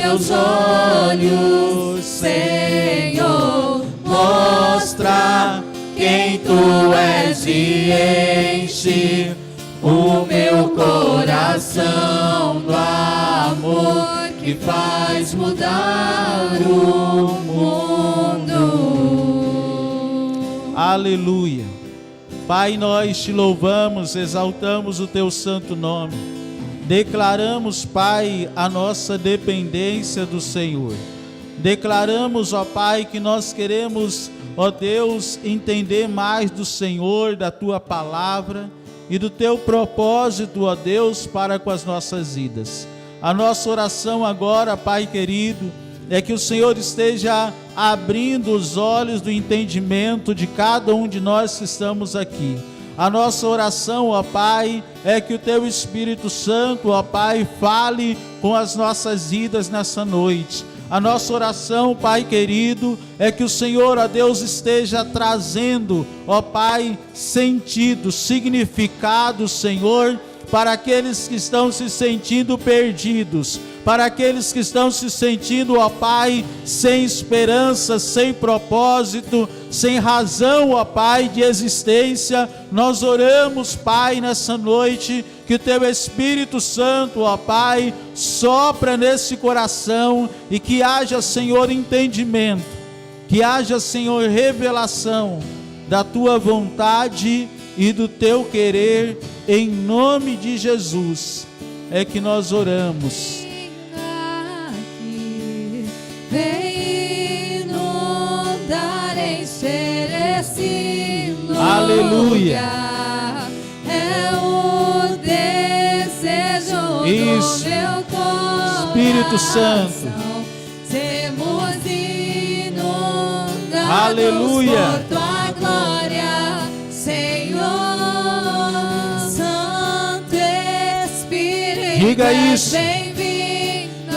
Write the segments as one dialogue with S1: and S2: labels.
S1: meus olhos, Senhor, mostra quem Tu és e enche o meu coração do amor que faz mudar o mundo.
S2: Aleluia. Pai, nós Te louvamos, exaltamos o Teu santo nome. Declaramos, Pai, a nossa dependência do Senhor. Declaramos, ó Pai, que nós queremos, ó Deus, entender mais do Senhor, da Tua palavra e do Teu propósito, ó Deus, para com as nossas vidas. A nossa oração agora, Pai querido, é que o Senhor esteja abrindo os olhos do entendimento de cada um de nós que estamos aqui. A nossa oração, ó Pai, é que o Teu Espírito Santo, ó Pai, fale com as nossas vidas nessa noite. A nossa oração, Pai querido, é que o Senhor, ó Deus, esteja trazendo, ó Pai, sentido, significado, Senhor, para aqueles que estão se sentindo perdidos, para aqueles que estão se sentindo, ó Pai, sem esperança, sem propósito, sem razão, ó Pai, de existência. Nós oramos, Pai, nessa noite, que o Teu Espírito Santo, ó Pai, sopra nesse coração e que haja, Senhor, entendimento, que haja, Senhor, revelação da Tua vontade e do Teu querer, em nome de Jesus, é que nós oramos.
S1: Vem inundar, encher esse lugar.
S2: Aleluia.
S1: É o desejo
S2: Isso.
S1: do meu coração.
S2: Espírito Santo.
S1: Sermos inundados
S2: Aleluia.
S1: por Tua glória, Senhor. Santo Espírito,
S2: Diga isso.
S1: bem-vindo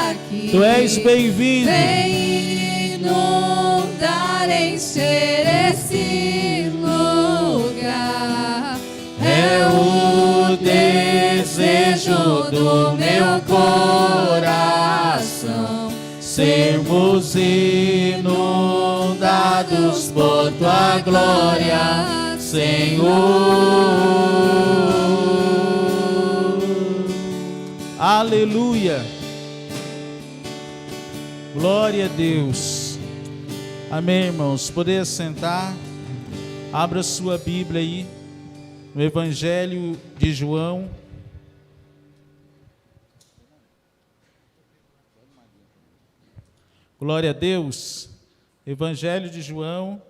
S1: aqui.
S2: Tu és bem-vindo.
S1: Vem inundar, encher esse lugar. É o desejo do meu coração.
S2: Sermos inundados por Tua glória, Senhor. Aleluia. Glória a Deus. Amém, irmãos. Poder sentar. Abra sua Bíblia aí no Evangelho de João. Glória a Deus. Evangelho de João,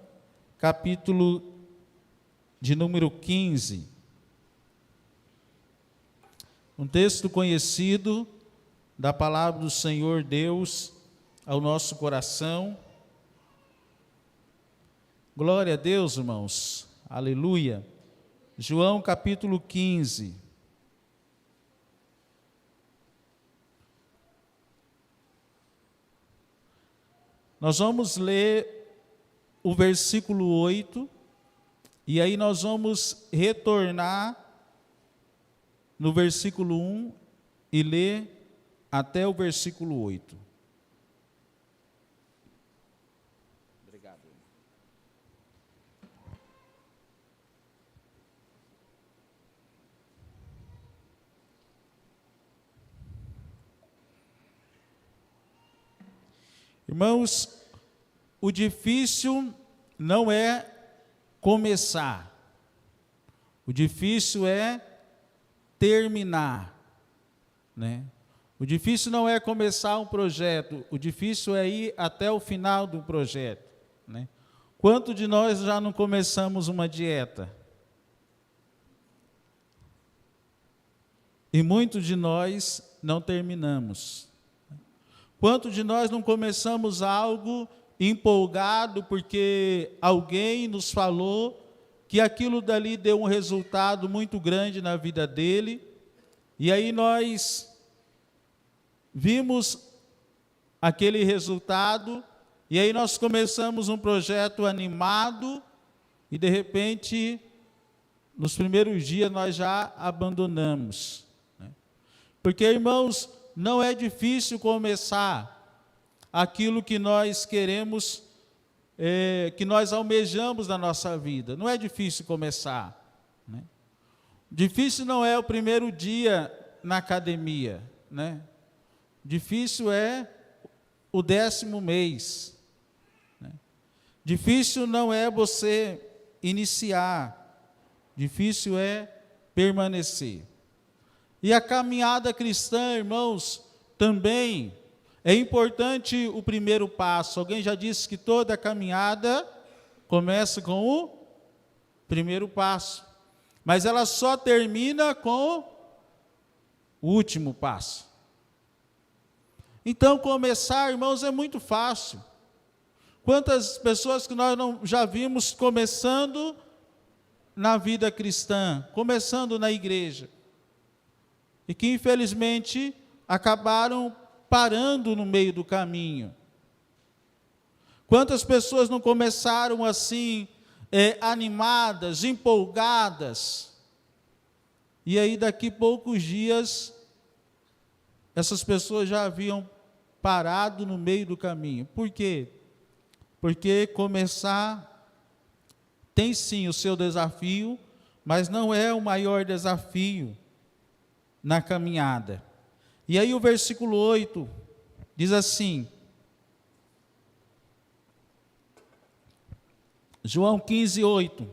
S2: capítulo de número 15. Um texto conhecido da palavra do Senhor Deus ao nosso coração. Glória a Deus, irmãos. Aleluia. João capítulo 15. Nós vamos ler o versículo 8, e aí nós vamos retornar no versículo 1 e ler até o versículo 8. Obrigado. Irmãos, o difícil não é começar, o difícil é terminar, né? O difícil não é começar um projeto, o difícil é ir até o final do projeto, né? Quanto de nós já não começamos uma dieta? E muitos de nós não terminamos. Quanto de nós não começamos algo empolgado porque alguém nos falou que aquilo dali deu um resultado muito grande na vida dele, e aí nós vimos aquele resultado, e aí nós começamos um projeto animado, e de repente, nos primeiros dias nós já abandonamos, né? Porque, irmãos, não é difícil começar aquilo que nós queremos, que nós almejamos na nossa vida. Não é difícil começar, né? Difícil não é o primeiro dia na academia, né? Difícil é o 10º mês, né? Difícil não é você iniciar, difícil é permanecer. E a caminhada cristã, irmãos, também é importante o primeiro passo. Alguém já disse que toda caminhada começa com o primeiro passo, mas ela só termina com o último passo. Então, começar, irmãos, é muito fácil. Quantas pessoas que nós não já vimos começando na vida cristã, começando na igreja, e que infelizmente acabaram parando no meio do caminho. Quantas pessoas não começaram assim, animadas, empolgadas, e aí daqui poucos dias, essas pessoas já haviam parado no meio do caminho. Por quê? Porque começar tem sim o seu desafio, mas não é o maior desafio na caminhada. E aí o versículo 8 diz assim, João 15:8,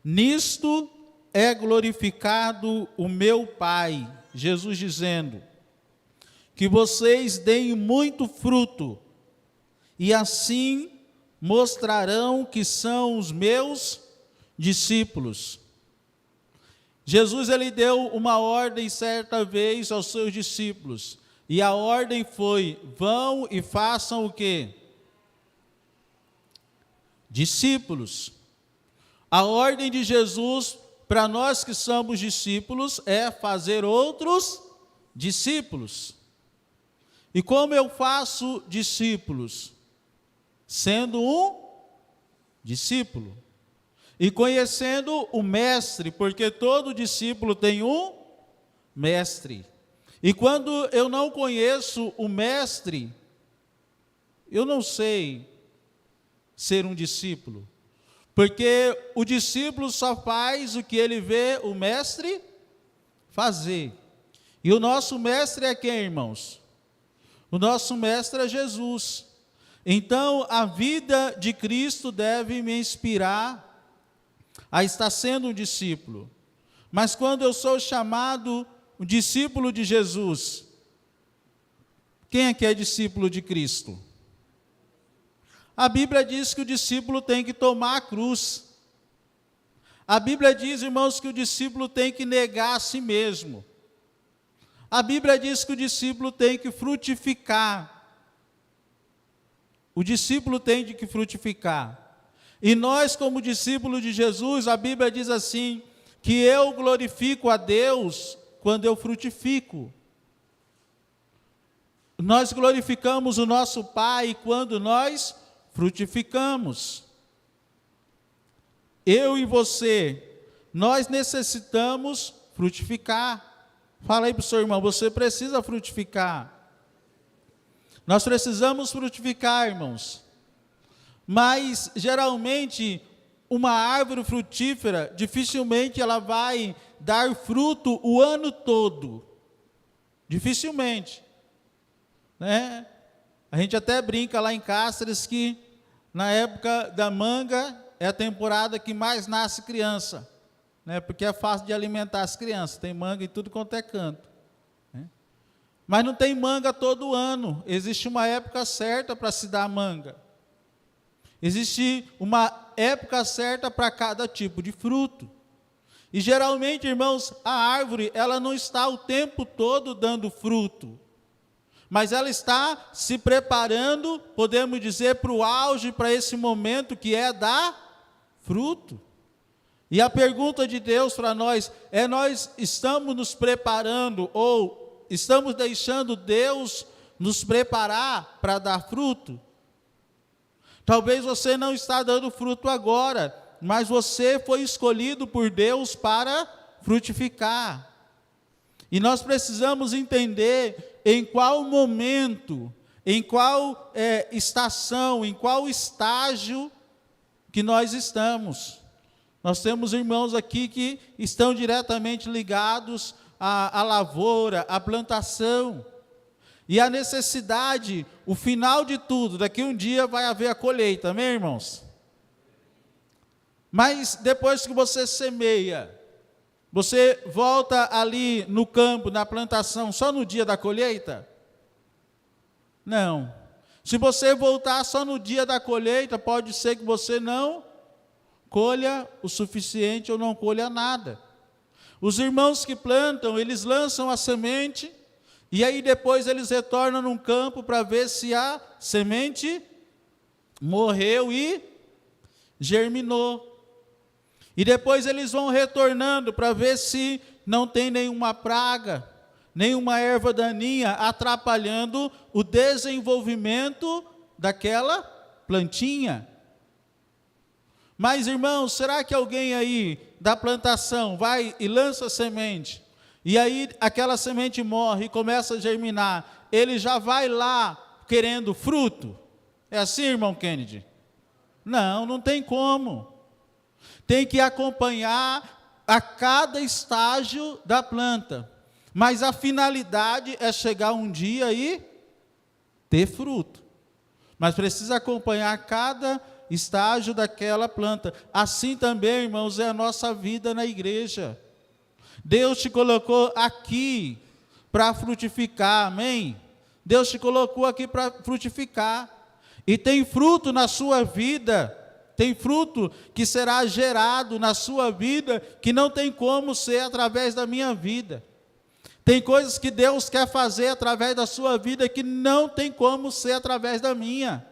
S2: nisto é glorificado o meu Pai, Jesus dizendo, que vocês deem muito fruto, e assim mostrarão que são os meus discípulos. Jesus, ele deu uma ordem certa vez aos seus discípulos, e a ordem foi, vão e façam o quê? Discípulos. A ordem de Jesus para nós que somos discípulos é fazer outros discípulos. E como eu faço discípulos? Sendo um discípulo. E conhecendo o mestre, porque todo discípulo tem um mestre. E quando eu não conheço o mestre, eu não sei ser um discípulo. Porque o discípulo só faz o que ele vê o mestre fazer. E o nosso mestre é quem, irmãos? O nosso mestre é Jesus. Então, a vida de Cristo deve me inspirar a estar sendo um discípulo. Mas quando eu sou chamado um discípulo de Jesus, quem é que é discípulo de Cristo? A Bíblia diz que o discípulo tem que tomar a cruz. A Bíblia diz, irmãos, que o discípulo tem que negar a si mesmo. A Bíblia diz que o discípulo tem que frutificar. O discípulo tem que frutificar. E nós, como discípulos de Jesus, a Bíblia diz assim, que eu glorifico a Deus quando eu frutifico. Nós glorificamos o nosso Pai quando nós frutificamos. Eu e você, nós necessitamos frutificar. Fala aí para o seu irmão, você precisa frutificar. Nós precisamos frutificar, irmãos. Mas, geralmente, uma árvore frutífera, dificilmente ela vai dar fruto o ano todo. Dificilmente. Né? A gente até brinca lá em Cáceres que, na época da manga, é a temporada que mais nasce criança. Né? Porque é fácil de alimentar as crianças. Tem manga em tudo quanto é canto. Né? Mas não tem manga todo ano. Existe uma época certa para se dar manga. Existe uma época certa para cada tipo de fruto. E geralmente, irmãos, a árvore, ela não está o tempo todo dando fruto. Mas ela está se preparando, podemos dizer, para o auge, para esse momento que é dar fruto. E a pergunta de Deus para nós é: nós estamos nos preparando ou estamos deixando Deus nos preparar para dar fruto? Talvez você não está dando fruto agora, mas você foi escolhido por Deus para frutificar. E nós precisamos entender em qual momento, em qual estação, em qual estágio que nós estamos. Nós temos irmãos aqui que estão diretamente ligados à lavoura, à plantação. E a necessidade, o final de tudo, daqui um dia vai haver a colheita, amém, irmãos? Mas depois que você semeia, você volta ali no campo, na plantação, só no dia da colheita? Não. Se você voltar só no dia da colheita, pode ser que você não colha o suficiente ou não colha nada. Os irmãos que plantam, eles lançam a semente, e aí depois eles retornam num campo para ver se a semente morreu e germinou. E depois eles vão retornando para ver se não tem nenhuma praga, nenhuma erva daninha atrapalhando o desenvolvimento daquela plantinha. Mas, irmãos, será que alguém aí da plantação vai e lança a semente, e aí aquela semente morre e começa a germinar, ele já vai lá querendo fruto? É assim, irmão Kennedy? Não, não tem como. Tem que acompanhar a cada estágio da planta. Mas a finalidade é chegar um dia e ter fruto. Mas precisa acompanhar cada estágio daquela planta. Assim também, irmãos, é a nossa vida na igreja. Deus te colocou aqui para frutificar, amém? Deus te colocou aqui para frutificar. E tem fruto na sua vida, tem fruto que será gerado na sua vida, que não tem como ser através da minha vida. Tem coisas que Deus quer fazer através da sua vida, que não tem como ser através da minha.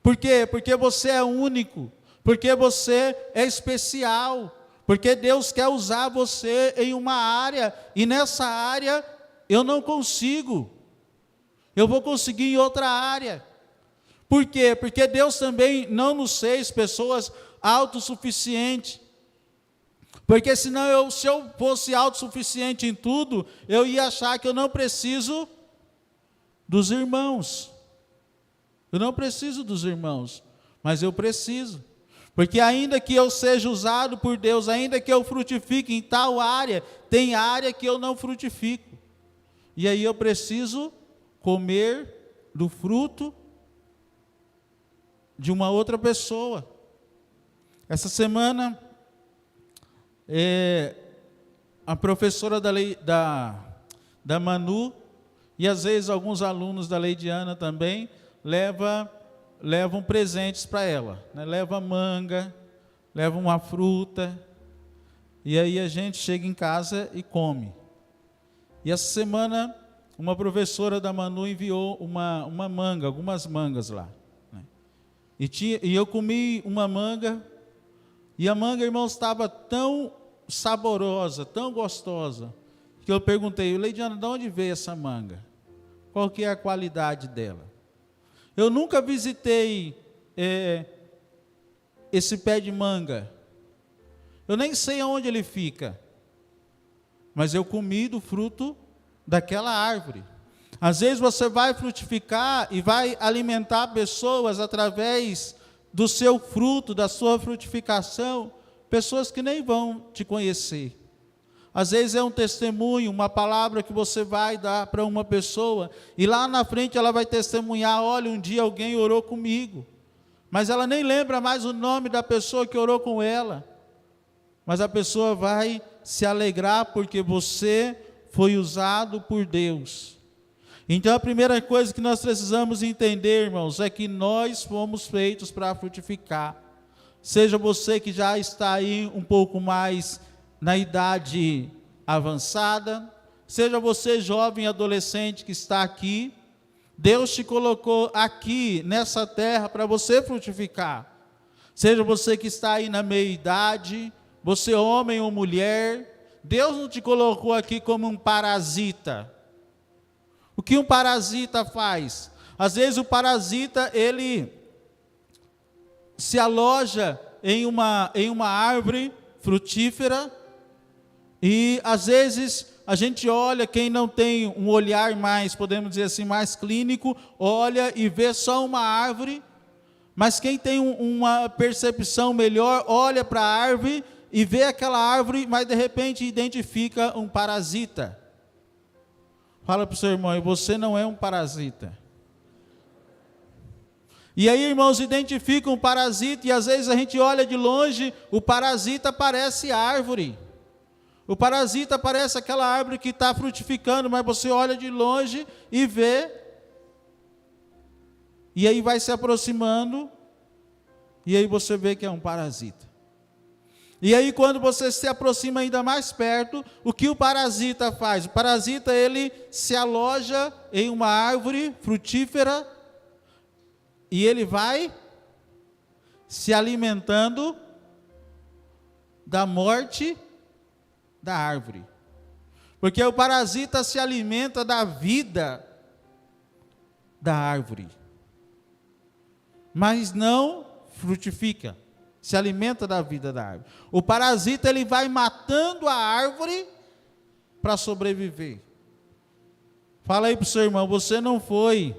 S2: Por quê? Porque você é único, porque você é especial, porque Deus quer usar você em uma área, e nessa área eu não consigo, eu vou conseguir em outra área. Por quê? Porque Deus também não nos fez pessoas autossuficientes. Porque senão, se eu fosse autossuficiente em tudo, eu ia achar que eu não preciso dos irmãos. Eu não preciso dos irmãos, mas eu preciso. Porque ainda que eu seja usado por Deus, ainda que eu frutifique em tal área, tem área que eu não frutifico. E aí eu preciso comer do fruto de uma outra pessoa. Essa semana, a professora da Manu, e às vezes alguns alunos da Leidiana também, levam presentes para ela, né? Leva manga, leva uma fruta, e aí a gente chega em casa e come. E essa semana, uma professora da Manu enviou uma manga, algumas mangas lá, né? E eu comi uma manga, e a manga, irmãos, estava tão saborosa, tão gostosa, que eu perguntei: Leidiana, de onde veio essa manga? Qual que é a qualidade dela? Eu nunca visitei esse pé de manga, eu nem sei aonde ele fica, mas eu comi do fruto daquela árvore. Às vezes você vai frutificar e vai alimentar pessoas através do seu fruto, da sua frutificação, pessoas que nem vão te conhecer. Às vezes é um testemunho, uma palavra que você vai dar para uma pessoa, e lá na frente ela vai testemunhar: olha, um dia alguém orou comigo, mas ela nem lembra mais o nome da pessoa que orou com ela, mas a pessoa vai se alegrar porque você foi usado por Deus. Então a primeira coisa que nós precisamos entender, irmãos, é que nós fomos feitos para frutificar. Seja você que já está aí um pouco mais na idade avançada, seja você jovem, adolescente que está aqui, Deus te colocou aqui nessa terra para você frutificar. Seja você que está aí na meia-idade, você homem ou mulher, Deus não te colocou aqui como um parasita. O que um parasita faz? Às vezes o parasita, ele se aloja em uma árvore frutífera, e às vezes a gente olha, quem não tem um olhar mais, podemos dizer assim, mais clínico, olha e vê só uma árvore, mas quem tem uma percepção melhor, olha para a árvore e vê aquela árvore, mas de repente identifica um parasita. Fala para o seu irmão, e você não é um parasita. E aí, irmãos, identificam um parasita, e às vezes a gente olha de longe, o parasita parece árvore. O parasita parece aquela árvore que está frutificando, mas você olha de longe e vê, e aí vai se aproximando, e aí você vê que é um parasita. E aí quando você se aproxima ainda mais perto, o que o parasita faz? O parasita, ele se aloja em uma árvore frutífera, e ele vai se alimentando da morte da árvore. Porque o parasita se alimenta da vida da árvore, mas não frutifica, se alimenta da vida da árvore. O parasita, ele vai matando a árvore para sobreviver. Fala aí para o seu irmão, você não foi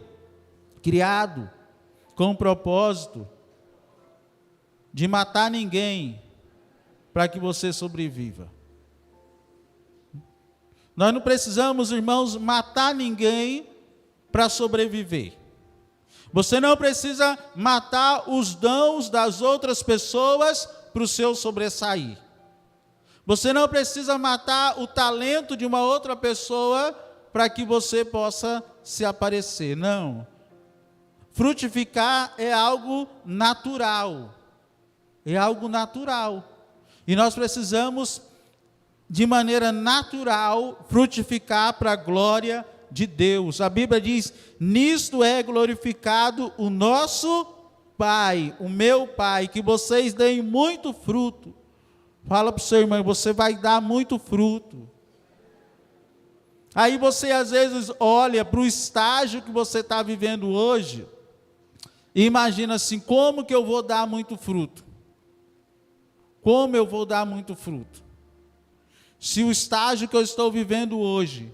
S2: criado com o propósito de matar ninguém para que você sobreviva. Nós não precisamos, irmãos, matar ninguém para sobreviver. Você não precisa matar os dons das outras pessoas para o seu sobressair. Você não precisa matar o talento de uma outra pessoa para que você possa se aparecer. Não. Frutificar é algo natural. É algo natural. E nós precisamos, de maneira natural, frutificar para a glória de Deus. A Bíblia diz, nisto é glorificado o nosso Pai, o meu Pai, que vocês deem muito fruto. Fala para o seu irmão, você vai dar muito fruto. Aí você às vezes olha para o estágio que você está vivendo hoje, e imagina assim, como que eu vou dar muito fruto? Como eu vou dar muito fruto? Se o estágio que eu estou vivendo hoje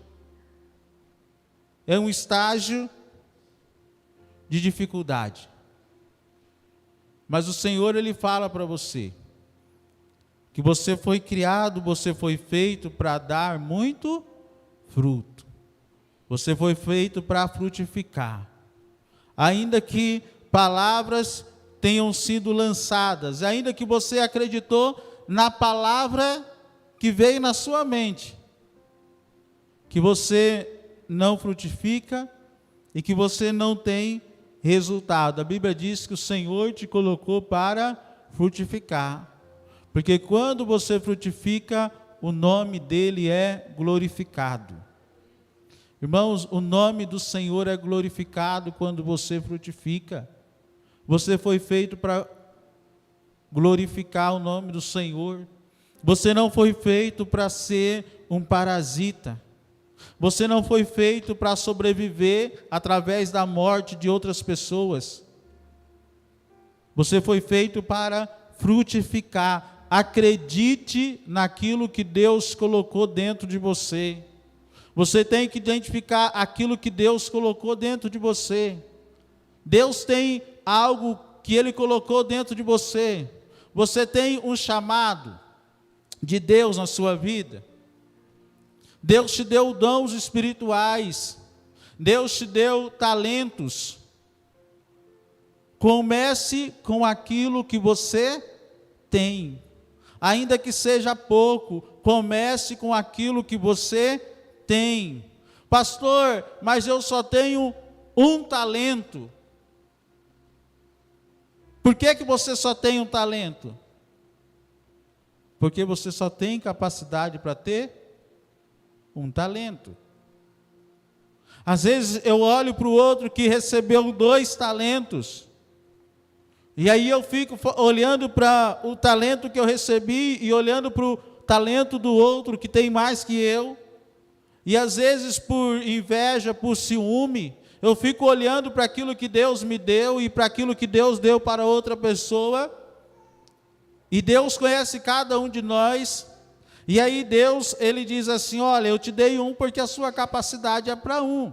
S2: é um estágio de dificuldade. Mas o Senhor, Ele fala para você, que você foi criado, você foi feito para dar muito fruto. Você foi feito para frutificar. Ainda que palavras tenham sido lançadas, ainda que você acreditou na palavra que veio na sua mente, que você não frutifica e que você não tem resultado. A Bíblia diz que o Senhor te colocou para frutificar, porque quando você frutifica, o nome dele é glorificado. Irmãos, o nome do Senhor é glorificado quando você frutifica. Você foi feito para glorificar o nome do Senhor. Você não foi feito para ser um parasita. Você não foi feito para sobreviver através da morte de outras pessoas. Você foi feito para frutificar. Acredite naquilo que Deus colocou dentro de você. Você tem que identificar aquilo que Deus colocou dentro de você. Deus tem algo que Ele colocou dentro de você. Você tem um chamado de Deus na sua vida. Deus te deu dons espirituais. Deus te deu talentos. Comece com aquilo que você tem. Ainda que seja pouco, comece com aquilo que você tem. Pastor, mas eu só tenho um talento. Por que você só tem um talento? Porque você só tem capacidade para ter um talento. Às vezes eu olho para o outro que recebeu 2 talentos, e aí eu fico olhando para o talento que eu recebi e olhando para o talento do outro que tem mais que eu, e às vezes por inveja, por ciúme, eu fico olhando para aquilo que Deus me deu e para aquilo que Deus deu para outra pessoa. E Deus conhece cada um de nós, E aí Deus, ele diz assim, olha, eu te dei um porque a sua capacidade é para um.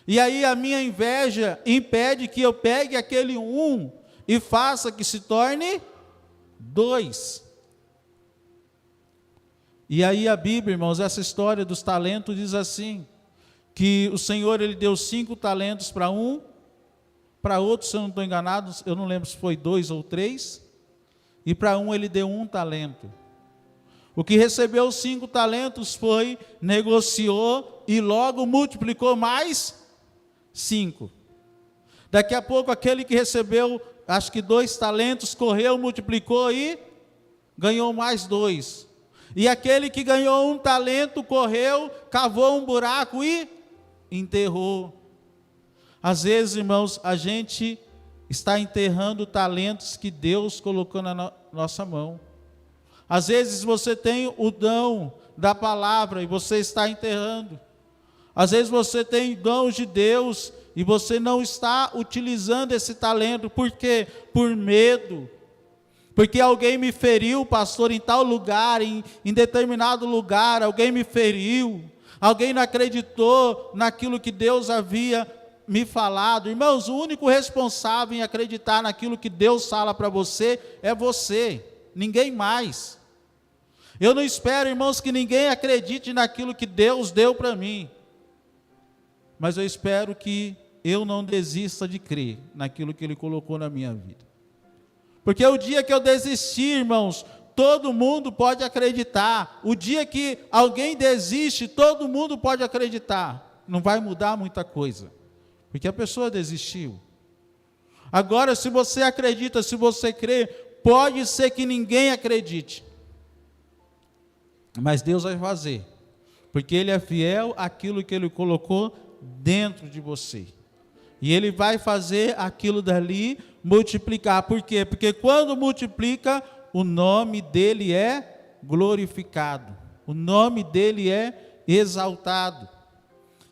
S2: E aí a minha inveja impede que eu pegue aquele um e faça que se torne 2. E aí a Bíblia, irmãos, essa história dos talentos diz assim, que o Senhor, ele deu 5 talentos para um, para outro, se eu não estou enganado, eu não lembro se foi 2 ou 3, e para um ele deu 1 talento. O que recebeu 5 talentos foi, negociou e logo multiplicou mais 5. Daqui a pouco aquele que recebeu, acho que 2 talentos, correu, multiplicou e ganhou mais 2. E aquele que ganhou 1 talento, correu, cavou um buraco e enterrou. Às vezes, irmãos, a gente está enterrando talentos que Deus colocou na nossa mão. Às vezes você tem o dom da palavra e você está enterrando. Às vezes você tem dons de Deus e você não está utilizando esse talento. Por quê? Por medo. Porque alguém me feriu, pastor, em tal lugar, em determinado lugar, alguém me feriu. Alguém não acreditou naquilo que Deus havia me falado. Irmãos, o único responsável em acreditar naquilo que Deus fala para você é você, ninguém mais. Eu não espero, irmãos, que ninguém acredite naquilo que Deus deu para mim. Mas eu espero que eu não desista de crer naquilo que Ele colocou na minha vida. Porque o dia que eu desistir, irmãos, todo mundo pode acreditar. O dia que alguém desiste, todo mundo pode acreditar. Não vai mudar muita coisa, porque a pessoa desistiu. Agora, se você acredita, se você crê, pode ser que ninguém acredite. Mas Deus vai fazer, porque Ele é fiel àquilo que Ele colocou dentro de você. E Ele vai fazer aquilo dali multiplicar. Por quê? Porque quando multiplica, o nome dEle é glorificado. O nome dEle é exaltado.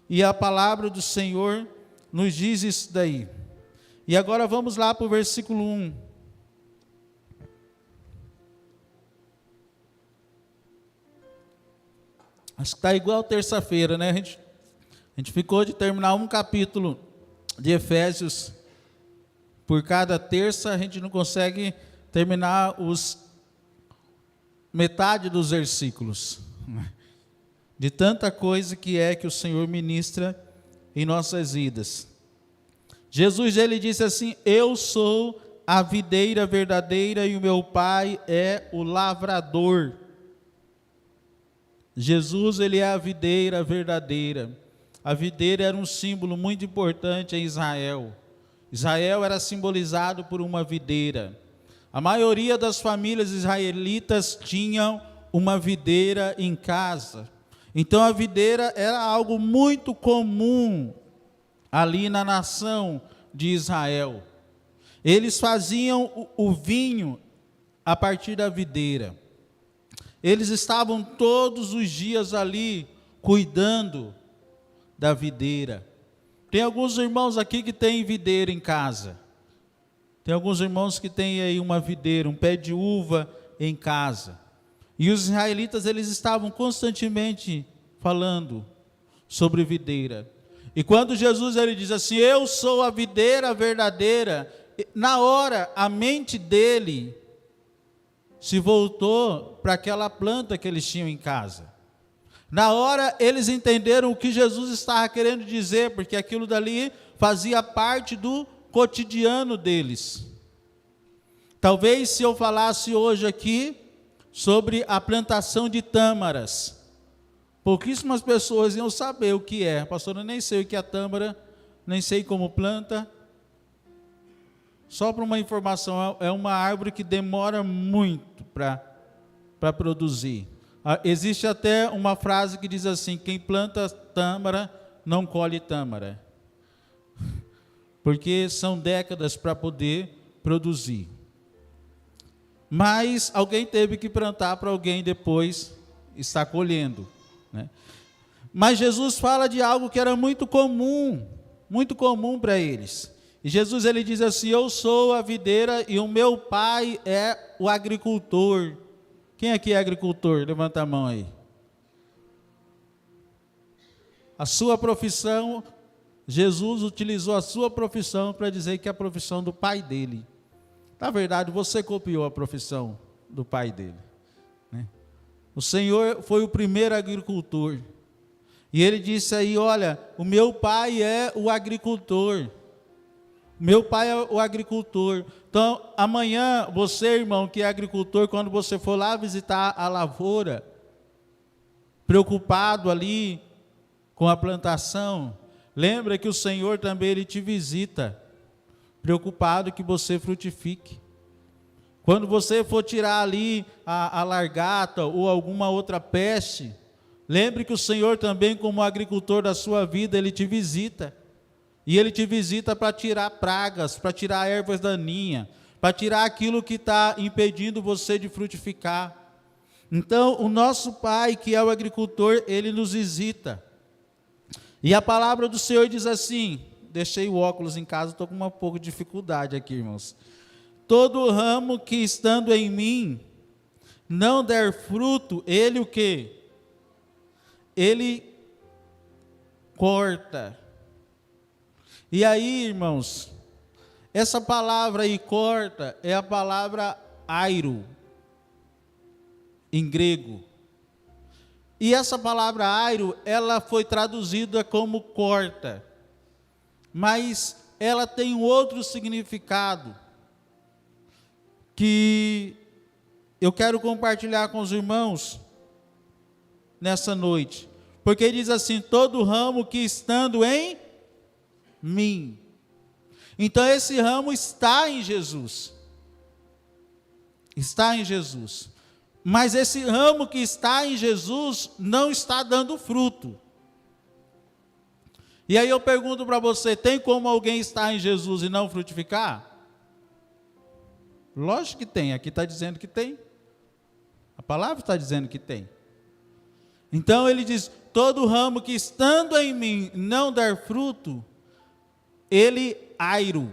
S2: E a palavra do Senhor nos diz isso daí. E agora vamos lá para o versículo 1. Acho que está igual terça-feira, né? A gente ficou de terminar um capítulo de Efésios por cada terça, a gente não consegue terminar metade dos versículos. De tanta coisa que o Senhor ministra em nossas vidas. Jesus, ele disse assim, eu sou a videira verdadeira e o meu Pai é o lavrador. Jesus, ele é a videira verdadeira. A videira era um símbolo muito importante em Israel. Israel era simbolizado por uma videira. A maioria das famílias israelitas tinham uma videira em casa. Então a videira era algo muito comum ali na nação de Israel. Eles faziam o vinho a partir da videira. Eles estavam todos os dias ali cuidando da videira. Tem alguns irmãos aqui que têm videira em casa. Tem alguns irmãos que têm aí uma videira, um pé de uva em casa. E os israelitas, eles estavam constantemente falando sobre videira. E quando Jesus, ele diz assim, eu sou a videira verdadeira, na hora a mente dele se voltou para aquela planta que eles tinham em casa. Na hora eles entenderam o que Jesus estava querendo dizer, porque aquilo dali fazia parte do cotidiano deles. Talvez se eu falasse hoje aqui sobre a plantação de tâmaras, pouquíssimas pessoas iam saber o que é. Pastor, eu nem sei o que é tâmara, nem sei como planta. Só para uma informação, é uma árvore que demora muito para produzir. Existe até uma frase que diz assim, quem planta tâmara não colhe tâmara. Porque são décadas para poder produzir. Mas alguém teve que plantar para alguém depois estar colhendo, né? Mas Jesus fala de algo que era muito comum para eles. E Jesus, ele diz assim, eu sou a videira e o meu Pai é o agricultor. Quem aqui é agricultor? Levanta a mão aí. A sua profissão, Jesus utilizou a sua profissão para dizer que é a profissão do pai dele. Na verdade, você copiou a profissão do pai dele, né? O Senhor foi o primeiro agricultor. E ele disse aí, olha, o meu pai é o agricultor. Meu pai é o agricultor. Então, amanhã, você, irmão, que é agricultor, quando você for lá visitar a lavoura, preocupado ali com a plantação, lembra que o Senhor também ele te visita, preocupado que você frutifique. Quando você for tirar ali a largata ou alguma outra peste, lembre que o Senhor também, como agricultor da sua vida, ele te visita. E ele te visita para tirar pragas, para tirar ervas daninhas, para tirar aquilo que está impedindo você de frutificar. Então, o nosso Pai, que é o agricultor, ele nos visita. E a palavra do Senhor diz assim, deixei o óculos em casa, estou com um pouco de dificuldade aqui, irmãos. Todo ramo que estando em mim não der fruto, ele o quê? Ele corta. E aí, irmãos, essa palavra aí, corta, é a palavra airo, em grego. E essa palavra airo, ela foi traduzida como corta, mas ela tem um outro significado, que eu quero compartilhar com os irmãos nessa noite, porque diz assim, todo ramo que estando em mim. Então esse ramo está em Jesus. Está em Jesus. Mas esse ramo que está em Jesus não está dando fruto. E aí eu pergunto para você, tem como alguém estar em Jesus e não frutificar? Lógico que tem, aqui está dizendo que tem. A palavra está dizendo que tem. Então ele diz, todo ramo que estando em mim não der fruto, ele airo.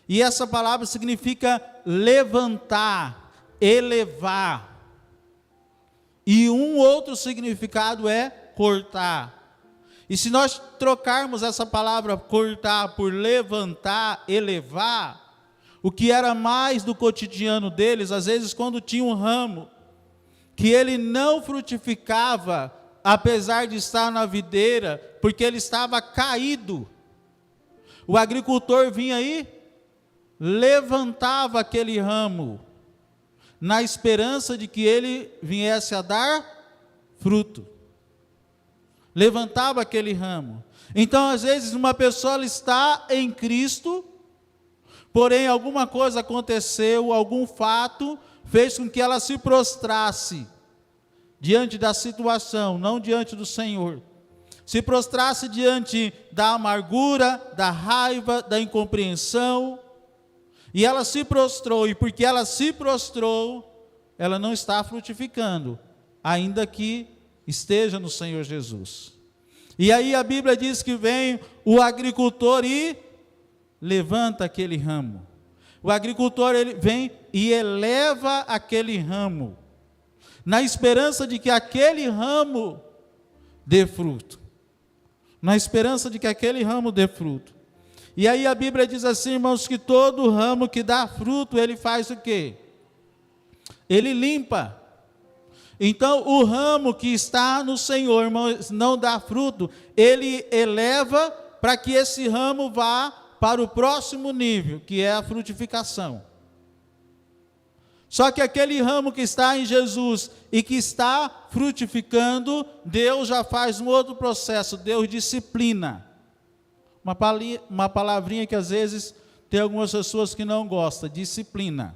S2: E essa palavra significa levantar, elevar. E um outro significado é cortar. E se nós trocarmos essa palavra cortar por levantar, elevar, o que era mais do cotidiano deles, às vezes quando tinha um ramo, que ele não frutificava, apesar de estar na videira, porque ele estava caído, o agricultor vinha aí, levantava aquele ramo, na esperança de que ele viesse a dar fruto. Levantava aquele ramo. Então, às vezes, uma pessoa ela está em Cristo, porém, alguma coisa aconteceu, algum fato, fez com que ela se prostrasse diante da situação, não diante do Senhor. Se prostrasse diante da amargura, da raiva, da incompreensão, e ela se prostrou, e porque ela se prostrou, ela não está frutificando, ainda que esteja no Senhor Jesus. E aí a Bíblia diz que vem o agricultor e levanta aquele ramo. O agricultor ele vem e eleva aquele ramo, na esperança de que aquele ramo dê fruto. Na esperança de que aquele ramo dê fruto. E aí a Bíblia diz assim, irmãos, que todo ramo que dá fruto, ele faz o quê? Ele limpa. Então o ramo que está no Senhor, irmãos, não dá fruto, ele eleva para que esse ramo vá para o próximo nível, que é a frutificação. Só que aquele ramo que está em Jesus e que está frutificando, Deus já faz um outro processo, Deus disciplina. Uma palavrinha que às vezes tem algumas pessoas que não gostam, disciplina.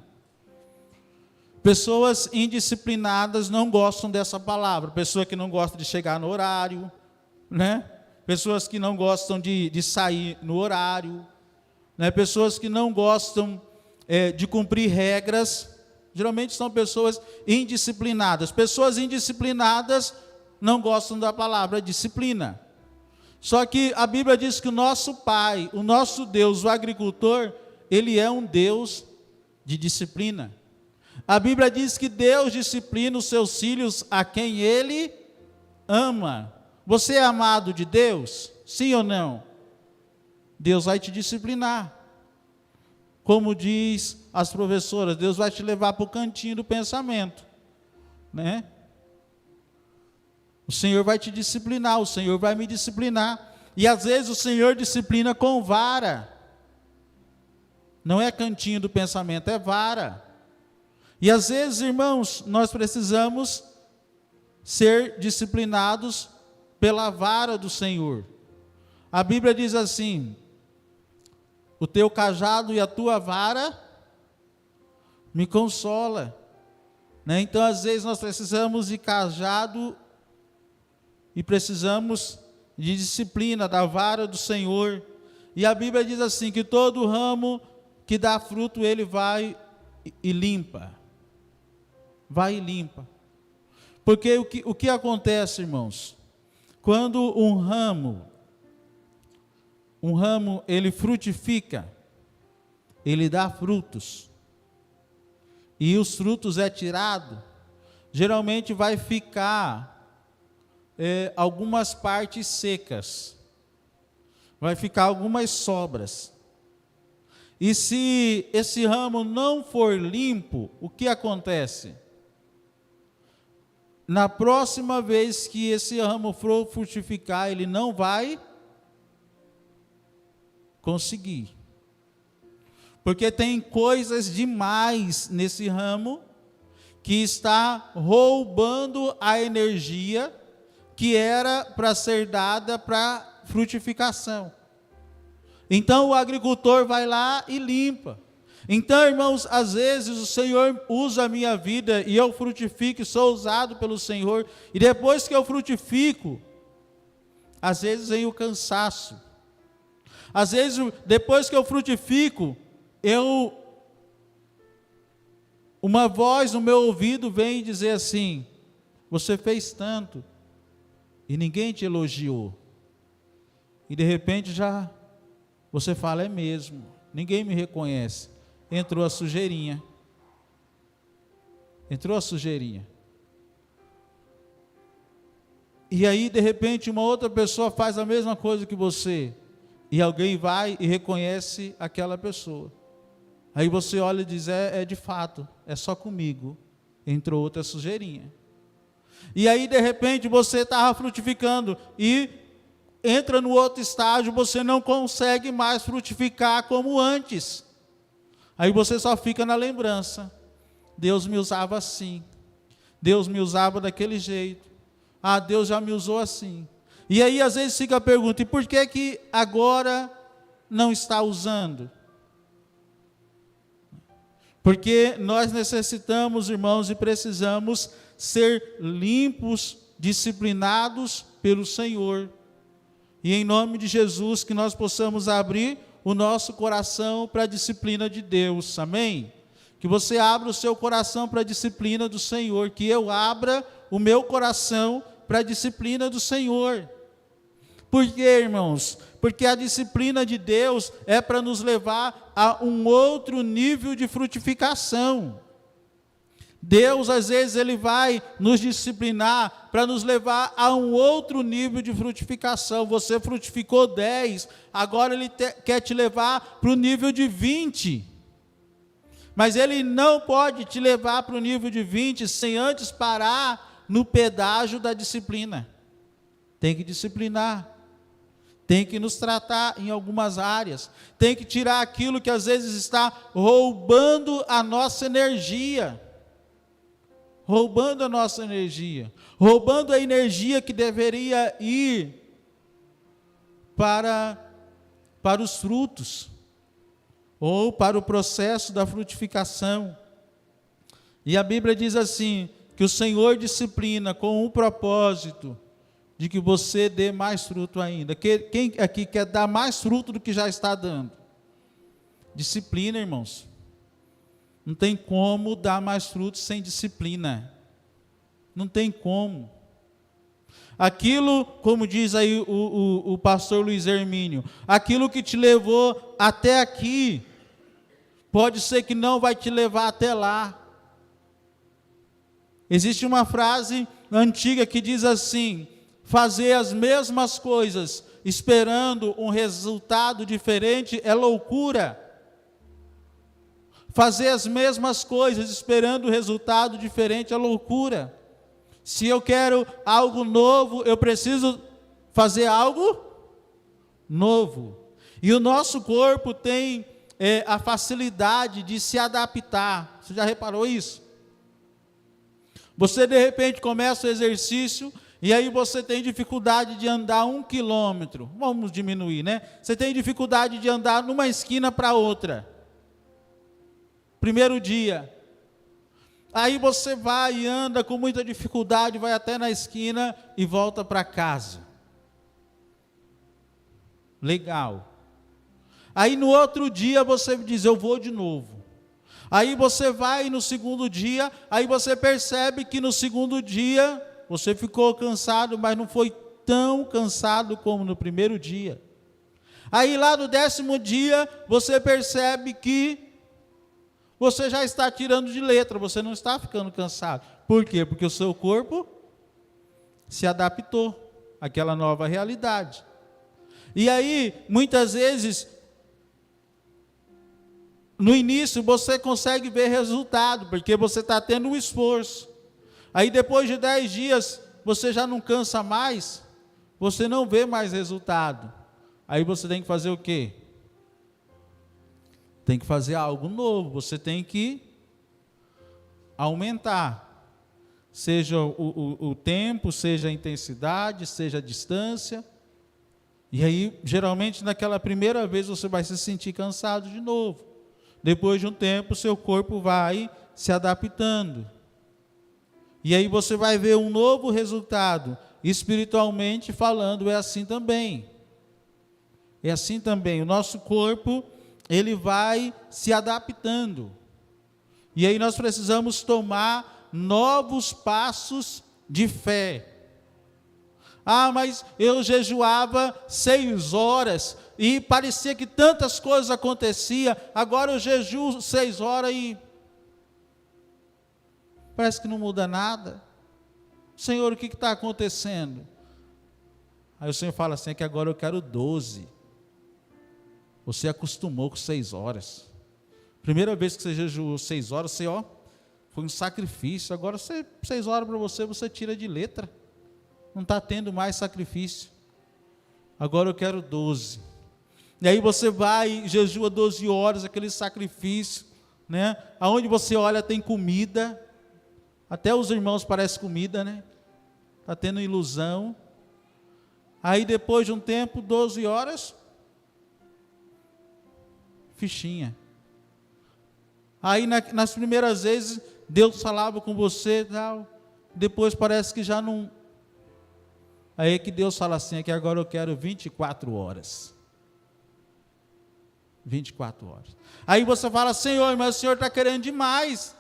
S2: Pessoas indisciplinadas não gostam dessa palavra, pessoa que não gosta de chegar no horário, né? Pessoas que não gostam de sair no horário, né? Pessoas que não gostam de cumprir regras, geralmente são pessoas indisciplinadas. Pessoas indisciplinadas não gostam da palavra disciplina. Só que a Bíblia diz que o nosso Pai, o nosso Deus, o agricultor, Ele é um Deus de disciplina. A Bíblia diz que Deus disciplina os seus filhos a quem Ele ama. Você é amado de Deus? Sim ou não? Deus vai te disciplinar. Como diz as professoras, Deus vai te levar para o cantinho do pensamento, né? O Senhor vai te disciplinar, o Senhor vai me disciplinar. E às vezes o Senhor disciplina com vara. Não é cantinho do pensamento, é vara. E às vezes, irmãos, nós precisamos ser disciplinados pela vara do Senhor. A Bíblia diz assim: o teu cajado e a tua vara me consola, né? Então às vezes nós precisamos de cajado e precisamos de disciplina da vara do Senhor. E a Bíblia diz assim, que todo ramo que dá fruto Ele vai e limpa. Vai e limpa. Porque o que acontece, irmãos? Quando um ramo ele frutifica, ele dá frutos, e os frutos é tirado, geralmente vai ficar algumas partes secas, vai ficar algumas sobras. E se esse ramo não for limpo, o que acontece? Na próxima vez que esse ramo for frutificar, ele não vai conseguir. Porque tem coisas demais nesse ramo que está roubando a energia que era para ser dada para frutificação. Então o agricultor vai lá e limpa. Então, irmãos, às vezes o Senhor usa a minha vida e eu frutifico, sou usado pelo Senhor, e depois que eu frutifico, às vezes vem o cansaço. Às vezes, depois que eu frutifico, uma voz no meu ouvido vem dizer assim: você fez tanto e ninguém te elogiou. E de repente já você fala, é mesmo, ninguém me reconhece. Entrou a sujeirinha. Entrou a sujeirinha. E aí, de repente, uma outra pessoa faz a mesma coisa que você. E alguém vai e reconhece aquela pessoa. Aí você olha e diz, é de fato, é só comigo. Entrou outra sujeirinha. E aí, de repente, você estava frutificando e entra no outro estágio, você não consegue mais frutificar como antes. Aí você só fica na lembrança. Deus me usava assim. Deus me usava daquele jeito. Ah, Deus já me usou assim. E aí às vezes fica a pergunta, e por que agora não está usando? Porque nós necessitamos, irmãos, e precisamos ser limpos, disciplinados pelo Senhor. E em nome de Jesus, que nós possamos abrir o nosso coração para a disciplina de Deus, amém? Que você abra o seu coração para a disciplina do Senhor, que eu abra o meu coração para a disciplina do Senhor. Por quê, irmãos? Porque a disciplina de Deus é para nos levar a um outro nível de frutificação. Deus, às vezes, Ele vai nos disciplinar para nos levar a um outro nível de frutificação. Você frutificou 10, agora Ele quer te levar para o nível de 20. Mas Ele não pode te levar para o nível de 20 sem antes parar no pedágio da disciplina. Tem que disciplinar. Tem que nos tratar em algumas áreas. Tem que tirar aquilo que às vezes está roubando a nossa energia. Roubando a nossa energia, roubando a energia que deveria ir para os frutos, ou para o processo da frutificação. E a Bíblia diz assim, que o Senhor disciplina com o propósito de que você dê mais fruto ainda. Quem aqui quer dar mais fruto do que já está dando? Disciplina, irmãos. Não tem como dar mais frutos sem disciplina. Não tem como. Aquilo, como diz aí o pastor Luiz Hermínio, aquilo que te levou até aqui, pode ser que não vai te levar até lá. Existe uma frase antiga que diz assim: fazer as mesmas coisas esperando um resultado diferente é loucura. Fazer as mesmas coisas esperando um resultado diferente é loucura. Se eu quero algo novo, eu preciso fazer algo novo. E o nosso corpo tem a facilidade de se adaptar. Você já reparou isso? Você de repente começa o exercício e aí você tem dificuldade de andar 1 quilômetro. Vamos diminuir, né? Você tem dificuldade de andar numa esquina para outra. Primeiro dia. Aí você vai e anda com muita dificuldade, vai até na esquina e volta para casa. Legal. Aí no outro dia você diz: eu vou de novo. Aí você vai no segundo dia, aí você percebe que no segundo dia você ficou cansado, mas não foi tão cansado como no primeiro dia. Aí lá no 10º dia você percebe que você já está tirando de letra, você não está ficando cansado. Por quê? Porque o seu corpo se adaptou àquela nova realidade. E aí, muitas vezes, no início você consegue ver resultado, porque você está tendo um esforço. Aí depois de 10 dias, você já não cansa mais, você não vê mais resultado. Aí você tem que fazer o quê? Tem que fazer algo novo, você tem que aumentar, seja o tempo, seja a intensidade, seja a distância, e aí geralmente naquela primeira vez você vai se sentir cansado de novo, depois de um tempo seu corpo vai se adaptando, e aí você vai ver um novo resultado. Espiritualmente falando é assim também, o nosso corpo ele vai se adaptando. E aí nós precisamos tomar novos passos de fé. Ah, mas eu jejuava 6 horas e parecia que tantas coisas aconteciam. Agora eu jejuo 6 horas e parece que não muda nada. Senhor, o que está acontecendo? Aí o Senhor fala assim: é que agora eu quero 12. Você acostumou com 6 horas. Primeira vez que você jejuou 6 horas, você, foi um sacrifício. Agora 6 horas para você tira de letra. Não está tendo mais sacrifício. Agora eu quero 12. E aí você vai e jejua 12 horas, aquele sacrifício, né? Aonde você olha tem comida. Até os irmãos parecem comida, né? Está tendo ilusão. Aí depois de um tempo, 12 horas... fichinha. Aí nas primeiras vezes Deus falava com você, tal, depois parece que já não. Aí é que Deus fala assim: é que agora eu quero 24 horas. 24 horas. Aí você fala: Senhor, mas o Senhor está querendo demais.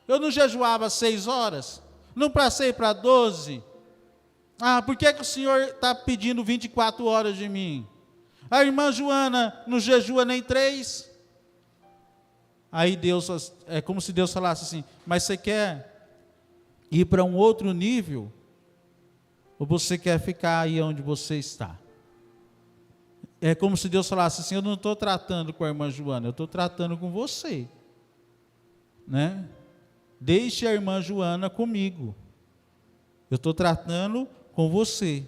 S2: Eu não jejuava 6 horas, não passei para 12. Por que o Senhor está pedindo 24 horas de mim? A irmã Joana não jejua nem 3. Aí Deus, é como se Deus falasse assim: mas você quer ir para um outro nível? Ou você quer ficar aí onde você está? É como se Deus falasse assim: eu não estou tratando com a irmã Joana, eu estou tratando com você, né? Deixe a irmã Joana comigo, eu estou tratando com você.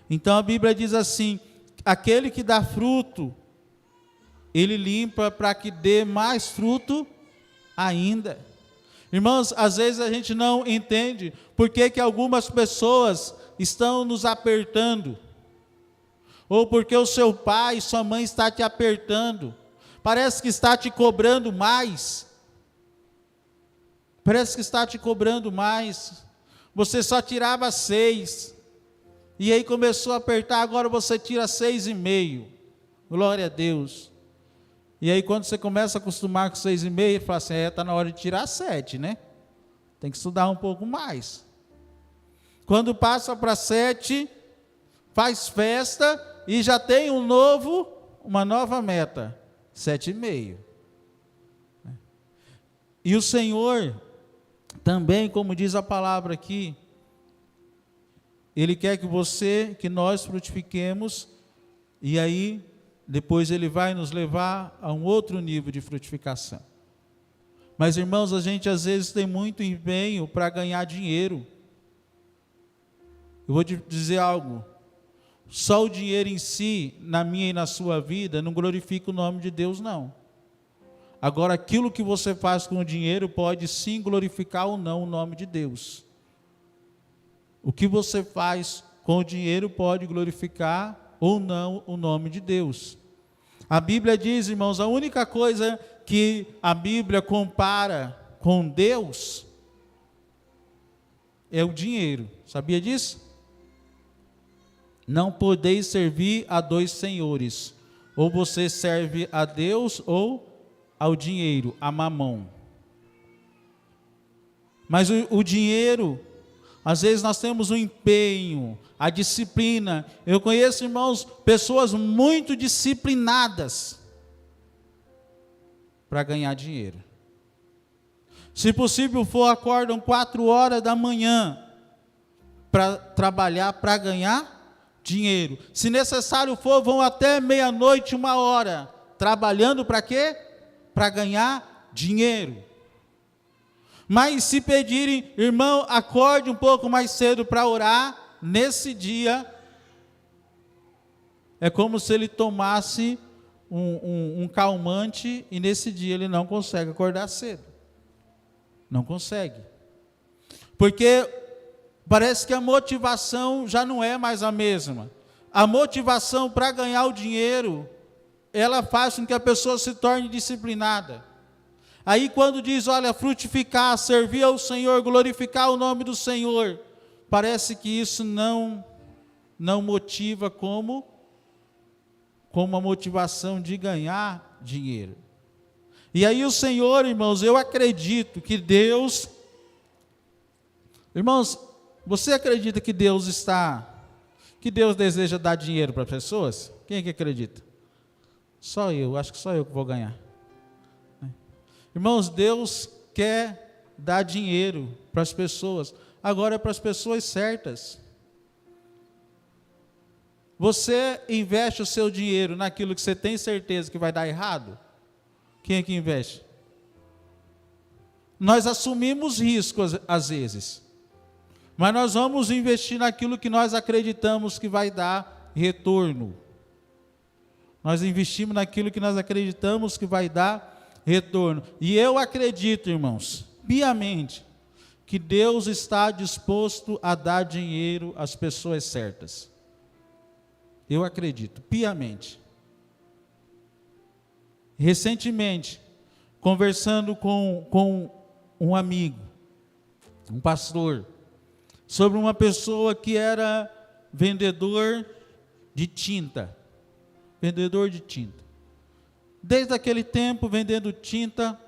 S2: Então a Bíblia diz assim: aquele que dá fruto, ele limpa para que dê mais fruto ainda. Irmãos, às vezes a gente não entende por que algumas pessoas estão nos apertando, ou porque o seu pai, sua mãe está te apertando, parece que está te cobrando mais, você só tirava 6, e aí começou a apertar, agora você tira 6,5, glória a Deus. E aí quando você começa a acostumar com 6,5, fala assim: está na hora de tirar 7, né? Tem que estudar um pouco mais. Quando passa para 7, faz festa e já tem uma nova meta, 7,5. E o Senhor, também, como diz a palavra aqui, Ele quer que nós frutifiquemos, e aí, depois Ele vai nos levar a um outro nível de frutificação. Mas, irmãos, a gente às vezes tem muito empenho para ganhar dinheiro. Eu vou te dizer algo, só o dinheiro em si, na minha e na sua vida, não glorifica o nome de Deus, não. Agora, aquilo que você faz com o dinheiro pode sim glorificar ou não o nome de Deus. O que você faz com o dinheiro pode glorificar ou não o nome de Deus. A Bíblia diz, irmãos, a única coisa que a Bíblia compara com Deus é o dinheiro. Sabia disso? Não podeis servir a dois senhores. Ou você serve a Deus ou ao dinheiro, a mamão. Mas o dinheiro, às vezes nós temos o empenho, a disciplina. Eu conheço, irmãos, pessoas muito disciplinadas para ganhar dinheiro. Se possível for, acordam 4 horas da manhã para trabalhar, para ganhar dinheiro. Se necessário for, vão até meia-noite, 1h, trabalhando para quê? Para ganhar dinheiro. Mas se pedirem, irmão, acorde um pouco mais cedo para orar, nesse dia, é como se ele tomasse um calmante, e nesse dia ele não consegue acordar cedo. Não consegue. Porque parece que a motivação já não é mais a mesma. A motivação para ganhar o dinheiro, ela faz com que a pessoa se torne disciplinada. Aí quando diz, olha, frutificar, servir ao Senhor, glorificar o nome do Senhor, parece que isso não motiva como a motivação de ganhar dinheiro. E aí o Senhor, irmãos, eu acredito que Deus, irmãos, você acredita que Deus deseja dar dinheiro para pessoas? Quem é que acredita? Só eu, acho que só eu que vou ganhar. Irmãos, Deus quer dar dinheiro para as pessoas, agora é para as pessoas certas. Você investe o seu dinheiro naquilo que você tem certeza que vai dar errado? Quem é que investe? Nós assumimos riscos às vezes, mas nós vamos investir naquilo que nós acreditamos que vai dar retorno. Nós investimos naquilo que nós acreditamos que vai dar retorno. E eu acredito, irmãos, piamente, que Deus está disposto a dar dinheiro às pessoas certas. Eu acredito, piamente. Recentemente, conversando com um amigo, um pastor, sobre uma pessoa que era vendedor de tinta. Vendedor de tinta. Desde aquele tempo, vendendo tinta,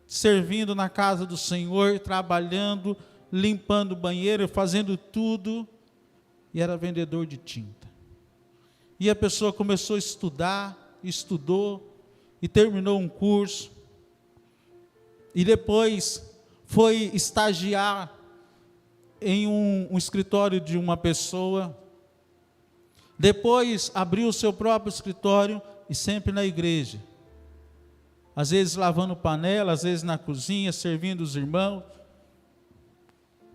S2: servindo na casa do Senhor, trabalhando, limpando o banheiro, fazendo tudo, e era vendedor de tinta. E a pessoa começou a estudar, estudou, e terminou um curso, e depois foi estagiar em um escritório de uma pessoa, depois abriu o seu próprio escritório, e sempre na igreja, às vezes lavando panela, às vezes na cozinha, servindo os irmãos,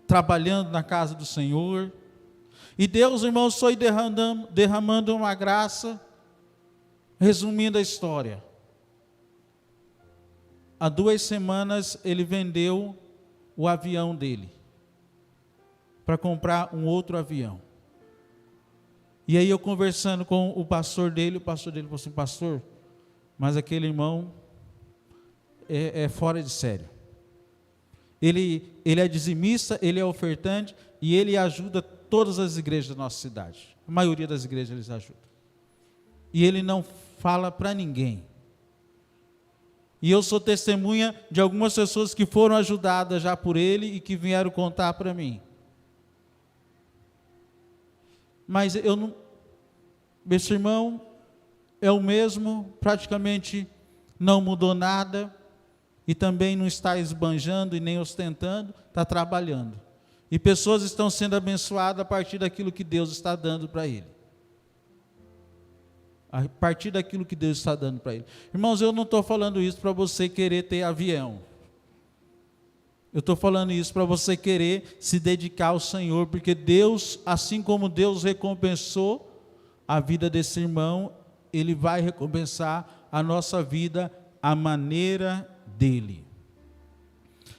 S2: trabalhando na casa do Senhor, e Deus, irmãos, foi derramando uma graça. Resumindo a história, há 2 semanas ele vendeu o avião dele, para comprar um outro avião. E aí eu conversando com o pastor dele falou assim, pastor, mas aquele irmão é fora de sério. Ele é dizimista, ele é ofertante, e ele ajuda todas as igrejas da nossa cidade. A maioria das igrejas eles ajudam. E ele não fala para ninguém. E eu sou testemunha de algumas pessoas que foram ajudadas já por ele e que vieram contar para mim. Mas eu não, esse irmão é o mesmo, praticamente não mudou nada, e também não está esbanjando e nem ostentando, está trabalhando. E pessoas estão sendo abençoadas a partir daquilo que Deus está dando para ele. A partir daquilo que Deus está dando para ele. Irmãos, eu não estou falando isso para você querer ter avião. Eu estou falando isso para você querer se dedicar ao Senhor, porque Deus, assim como Deus recompensou a vida desse irmão, Ele vai recompensar a nossa vida à maneira dEle.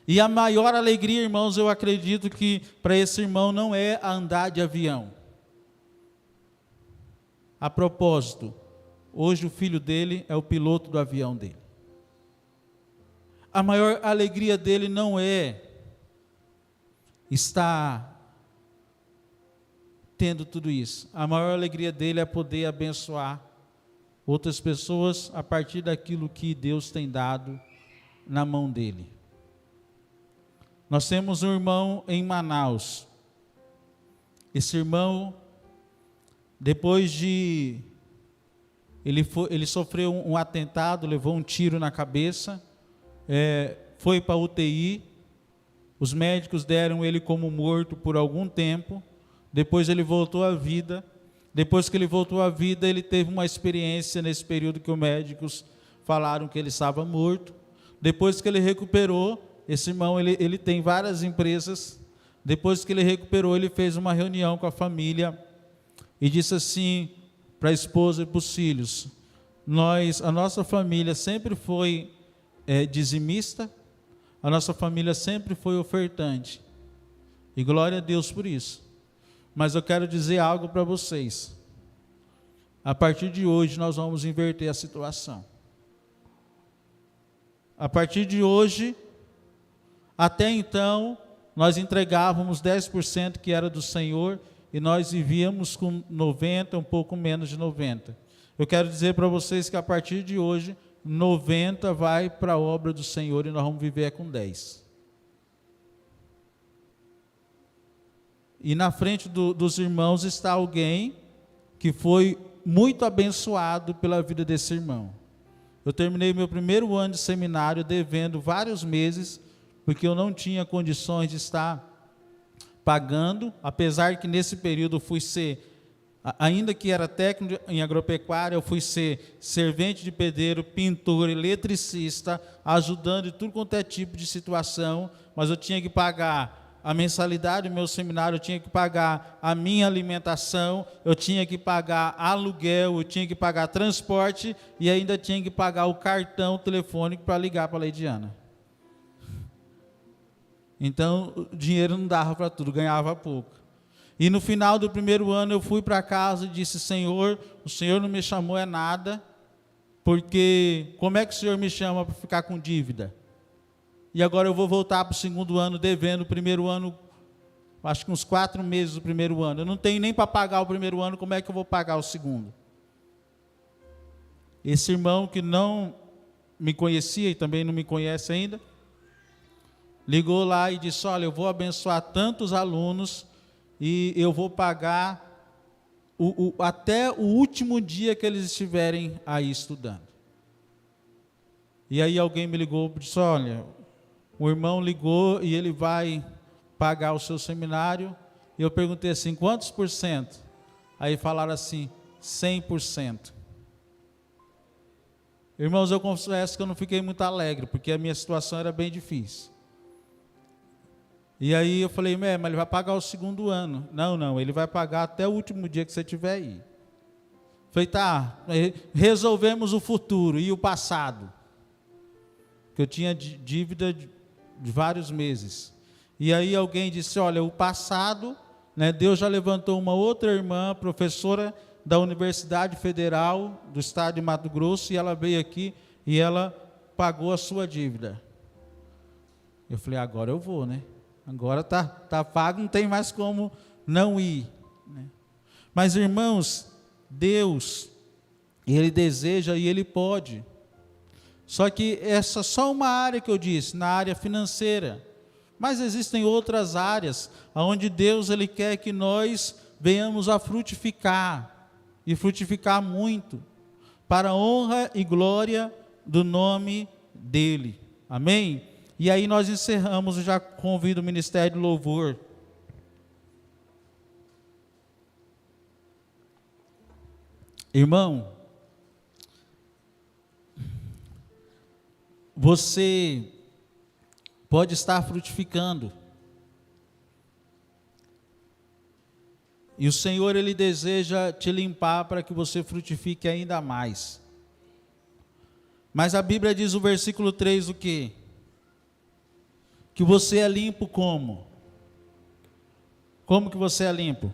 S2: E a maior alegria, irmãos, eu acredito que para esse irmão não é andar de avião. A propósito, hoje o filho dele é o piloto do avião dele. A maior alegria dele não é estar tendo tudo isso. A maior alegria dele é poder abençoar outras pessoas a partir daquilo que Deus tem dado na mão dele. Nós temos um irmão em Manaus. Esse irmão, depois de... Ele sofreu um atentado, levou um tiro na cabeça, foi para a UTI, os médicos deram ele como morto por algum tempo, depois ele voltou à vida. Depois que ele voltou à vida, ele teve uma experiência nesse período que os médicos falaram que ele estava morto. Depois que ele recuperou, esse irmão ele tem várias empresas. Depois que ele recuperou, ele fez uma reunião com a família e disse assim para a esposa e para os filhos: a nossa família sempre foi dizimista, a nossa família sempre foi ofertante, e glória a Deus por isso. Mas eu quero dizer algo para vocês: a partir de hoje nós vamos inverter a situação. A partir de hoje, até então, nós entregávamos 10% que era do Senhor, e nós vivíamos com 90%, um pouco menos de 90%. Eu quero dizer para vocês que a partir de hoje, 90% vai para a obra do Senhor, e nós vamos viver com 10%. E na frente dos irmãos está alguém que foi muito abençoado pela vida desse irmão. Eu terminei meu primeiro ano de seminário devendo vários meses, porque eu não tinha condições de estar pagando, apesar que nesse período eu fui ser, ainda que era técnico em agropecuária, eu fui ser servente de pedreiro, pintor, eletricista, ajudando em tudo quanto é tipo de situação, mas eu tinha que pagar a mensalidade do meu seminário, eu tinha que pagar a minha alimentação, eu tinha que pagar aluguel, eu tinha que pagar transporte e ainda tinha que pagar o cartão telefônico para ligar para a Leidiana. Então, o dinheiro não dava para tudo, ganhava pouco. E no final do primeiro ano eu fui para casa e disse: Senhor, o Senhor não me chamou nada, porque como é que o Senhor me chama para ficar com dívida? E agora eu vou voltar para o segundo ano devendo o primeiro ano, acho que uns 4 meses do primeiro ano. Eu não tenho nem para pagar o primeiro ano, como é que eu vou pagar o segundo? Esse irmão que não me conhecia e também não me conhece ainda, ligou lá e disse: olha, eu vou abençoar tantos alunos e eu vou pagar até o último dia que eles estiverem aí estudando. E aí alguém me ligou e disse: olha, o irmão ligou e ele vai pagar o seu seminário. E eu perguntei assim: quantos por cento? Aí falaram assim: 100%. Irmãos, eu confesso que eu não fiquei muito alegre, porque a minha situação era bem difícil. E aí eu falei: mas ele vai pagar o segundo ano. Não, ele vai pagar até o último dia que você estiver aí. Falei: tá, resolvemos o futuro e o passado, que eu tinha dívida de vários meses. E aí alguém disse: olha, o passado, né, Deus já levantou uma outra irmã, professora da Universidade Federal do Estado de Mato Grosso, e ela veio aqui e ela pagou a sua dívida. Eu falei: agora eu vou, né? Agora tá pago, não tem mais como não ir, né? Mas, irmãos, Deus, Ele deseja e Ele pode. Só que essa só uma área que eu disse, na área financeira. Mas existem outras áreas onde Deus Ele quer que nós venhamos a frutificar, e frutificar muito, para a honra e glória do nome dEle. Amém? E aí nós encerramos, eu já convido o Ministério do Louvor. Irmão, você pode estar frutificando. E o Senhor, Ele deseja te limpar para que você frutifique ainda mais. Mas a Bíblia diz, o versículo 3, o quê? Que você é limpo como? Como que você é limpo?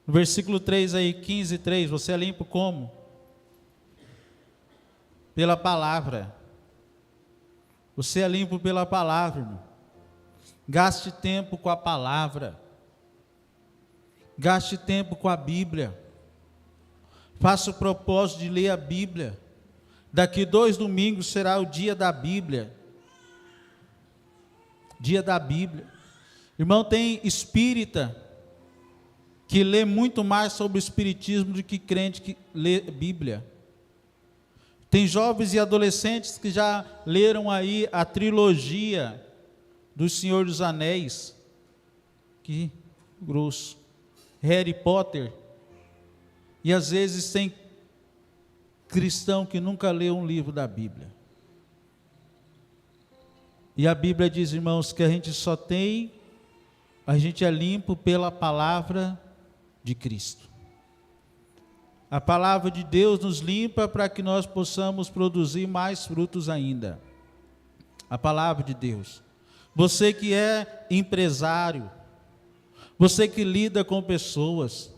S2: No versículo 3 aí, 15:3, você é limpo como? Pela palavra. Você é limpo pela palavra, irmão. Gaste tempo com a palavra. Gaste tempo com a Bíblia. Faça o propósito de ler a Bíblia. Daqui 2 domingos será o dia da Bíblia. Dia da Bíblia. Irmão, tem espírita que lê muito mais sobre o espiritismo do que crente que lê Bíblia. Tem jovens e adolescentes que já leram aí a trilogia do Senhor dos Anéis. Que grosso. Harry Potter. E às vezes tem cristão que nunca leu um livro da Bíblia. E a Bíblia diz, irmãos, que a gente é limpo pela palavra de Cristo. A palavra de Deus nos limpa para que nós possamos produzir mais frutos ainda. A palavra de Deus. Você que é empresário, você que lida com pessoas.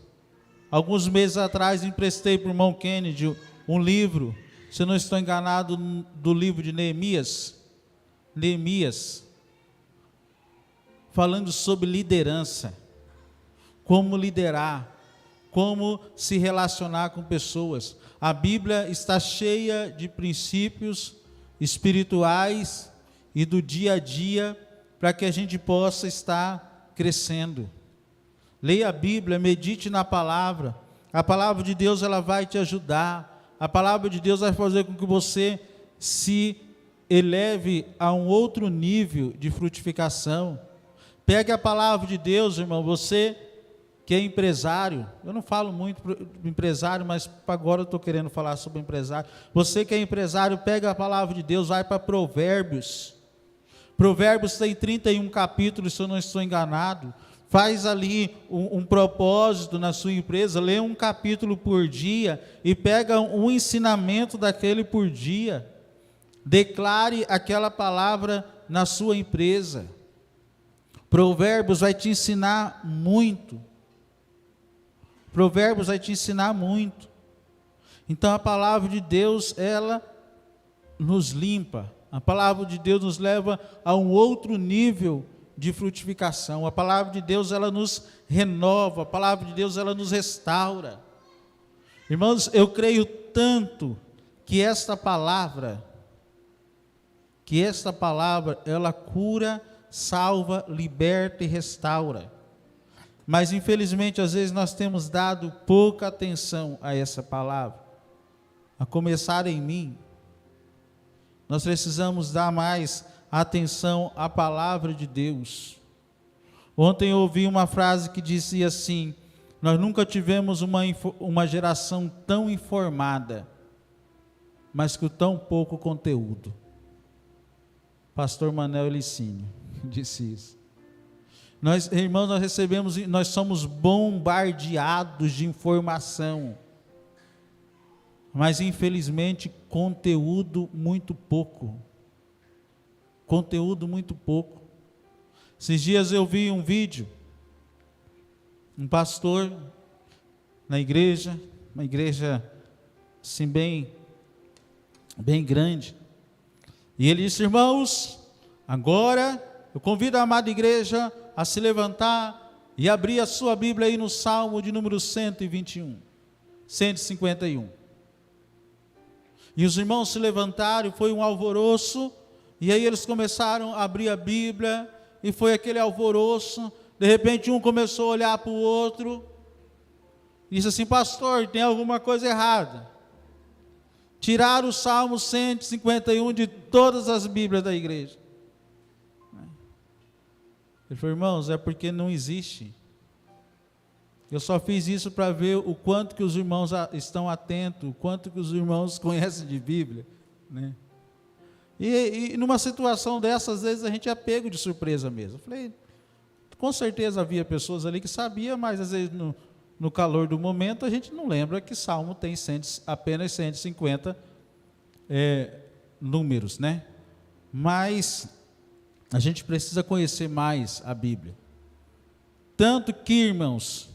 S2: Alguns meses atrás emprestei para o irmão Kennedy um livro, se eu não estou enganado, do livro de Neemias, falando sobre liderança, como liderar, como se relacionar com pessoas. A Bíblia está cheia de princípios espirituais e do dia a dia, para que a gente possa estar crescendo. Leia a Bíblia, medite na palavra. A palavra de Deus, ela vai te ajudar. A palavra de Deus vai fazer com que você se eleve a um outro nível de frutificação. Pegue a palavra de Deus, irmão, você que é empresário. Eu não falo muito para empresário, mas agora eu estou querendo falar sobre empresário. Você que é empresário, pega a palavra de Deus, vai para Provérbios. Provérbios tem 31 capítulos, se eu não estou enganado. Faz ali um propósito na sua empresa, lê um capítulo por dia e pega um ensinamento daquele por dia. Declare aquela palavra na sua empresa. Provérbios vai te ensinar muito. Provérbios vai te ensinar muito. Então a palavra de Deus, ela nos limpa. A palavra de Deus nos leva a um outro nível de frutificação. A palavra de Deus, ela nos renova. A palavra de Deus, ela nos restaura. Irmãos, eu creio tanto que esta palavra, ela cura, salva, liberta e restaura. Mas infelizmente, às vezes nós temos dado pouca atenção a essa palavra. A começar em mim, nós precisamos dar mais atenção à palavra de Deus. Ontem eu ouvi uma frase que dizia assim: nós nunca tivemos uma geração tão informada, mas com tão pouco conteúdo. Pastor Manel Elicínio disse isso. Irmãos, nós somos bombardeados de informação, mas infelizmente conteúdo muito pouco. Conteúdo muito pouco. Esses dias eu vi um vídeo, um pastor na igreja, uma igreja assim bem grande, e ele disse: irmãos, agora eu convido a amada igreja a se levantar e abrir a sua Bíblia aí no Salmo de número 121, 151. E os irmãos se levantaram, foi um alvoroço. E aí eles começaram a abrir a Bíblia, e foi aquele alvoroço. De repente um começou a olhar para o outro, e disse assim: pastor, tem alguma coisa errada. Tiraram o Salmo 151 de todas as Bíblias da igreja. Ele falou: irmãos, é porque não existe. Eu só fiz isso para ver o quanto que os irmãos estão atentos, o quanto que os irmãos conhecem de Bíblia, né? E numa situação dessa, às vezes a gente é pego de surpresa mesmo. Eu falei, com certeza havia pessoas ali que sabiam, mas às vezes no calor do momento a gente não lembra que Salmo tem apenas 150 números, né? Mas a gente precisa conhecer mais a Bíblia. Tanto que, irmãos,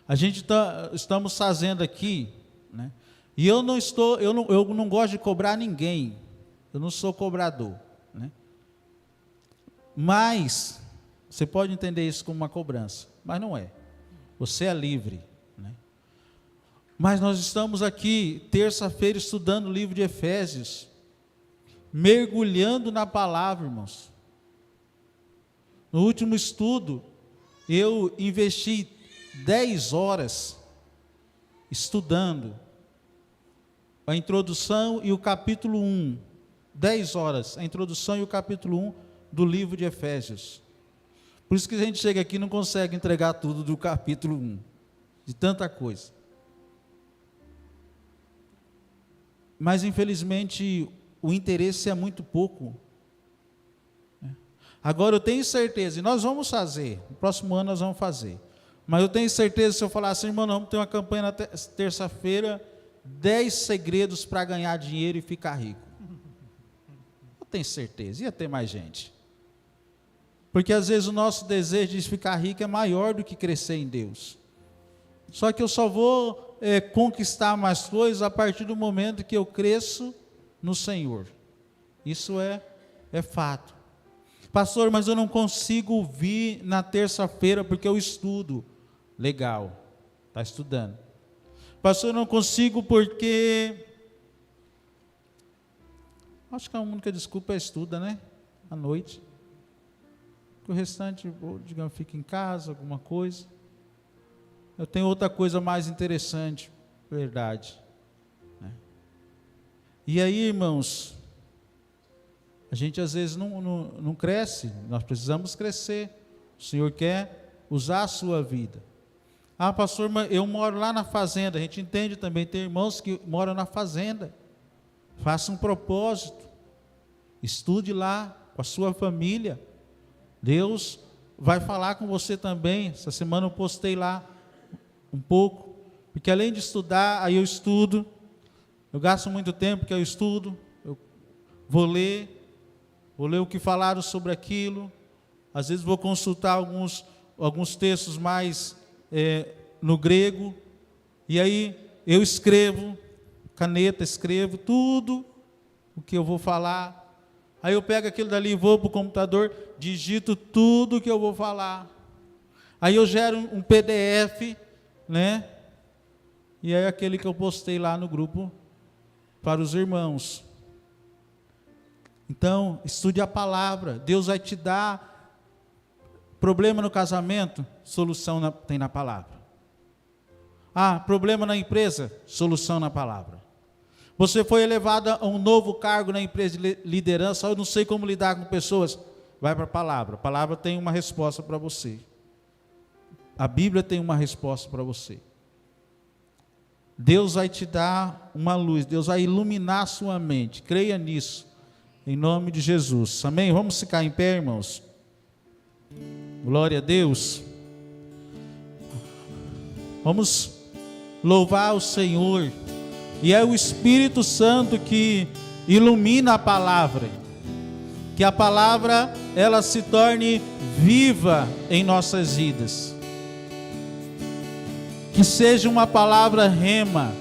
S2: a gente estamos fazendo aqui, né? E eu não gosto de cobrar ninguém. Eu não sou cobrador, né? Mas você pode entender isso como uma cobrança, mas não é. Você é livre, né? Mas nós estamos aqui terça-feira estudando o livro de Efésios, mergulhando na palavra, irmãos. No último estudo, eu investi 10 horas estudando a introdução e o capítulo 1. 10 horas, a introdução e o capítulo 1 do livro de Efésios. Por isso que a gente chega aqui e não consegue entregar tudo do capítulo 1, de tanta coisa. Mas infelizmente o interesse é muito pouco. Agora eu tenho certeza, e nós vamos fazer, no próximo ano nós vamos fazer, mas eu tenho certeza, se eu falar assim, irmão, nós vamos ter uma campanha na terça-feira, 10 segredos para ganhar dinheiro e ficar rico. Eu tenho certeza, ia ter mais gente. Porque às vezes o nosso desejo de ficar rico é maior do que crescer em Deus. Só que eu só vou conquistar mais coisas a partir do momento que eu cresço no Senhor. Isso é fato. Pastor, mas eu não consigo vir na terça-feira porque eu estudo. Legal, está estudando. Pastor, eu não consigo porque... Acho que a única desculpa é estuda, né? À noite. O restante, digamos, fica em casa, alguma coisa. Eu tenho outra coisa mais interessante, verdade, né? E aí, irmãos, a gente às vezes não cresce, nós precisamos crescer. O Senhor quer usar a sua vida. Ah, pastor, eu moro lá na fazenda. A gente entende também, tem irmãos que moram na fazenda. Faça um propósito, estude lá com a sua família. Deus vai falar com você também. Essa semana eu postei lá um pouco, porque além de estudar, aí eu estudo, eu gasto muito tempo porque eu estudo, eu vou ler o que falaram sobre aquilo, às vezes vou consultar alguns textos mais no grego, e aí eu escrevo, caneta, escrevo tudo o que eu vou falar, aí eu pego aquilo dali, vou para o computador, digito tudo o que eu vou falar, aí eu gero um PDF, né? E é aquele que eu postei lá no grupo para os irmãos. Então, estude a palavra. Deus vai te dar problema no casamento, solução tem na palavra. Ah, problema na empresa, solução na palavra. Você foi elevado a um novo cargo na empresa de liderança, eu não sei como lidar com pessoas, vai para a palavra. A palavra tem uma resposta para você. A Bíblia tem uma resposta para você. Deus vai te dar uma luz, Deus vai iluminar a sua mente. Creia nisso, em nome de Jesus. Amém? Vamos ficar em pé, irmãos. Glória a Deus. Vamos louvar o Senhor. E é o Espírito Santo que ilumina a palavra. Que a palavra, ela se torne viva em nossas vidas. Que seja uma palavra rema,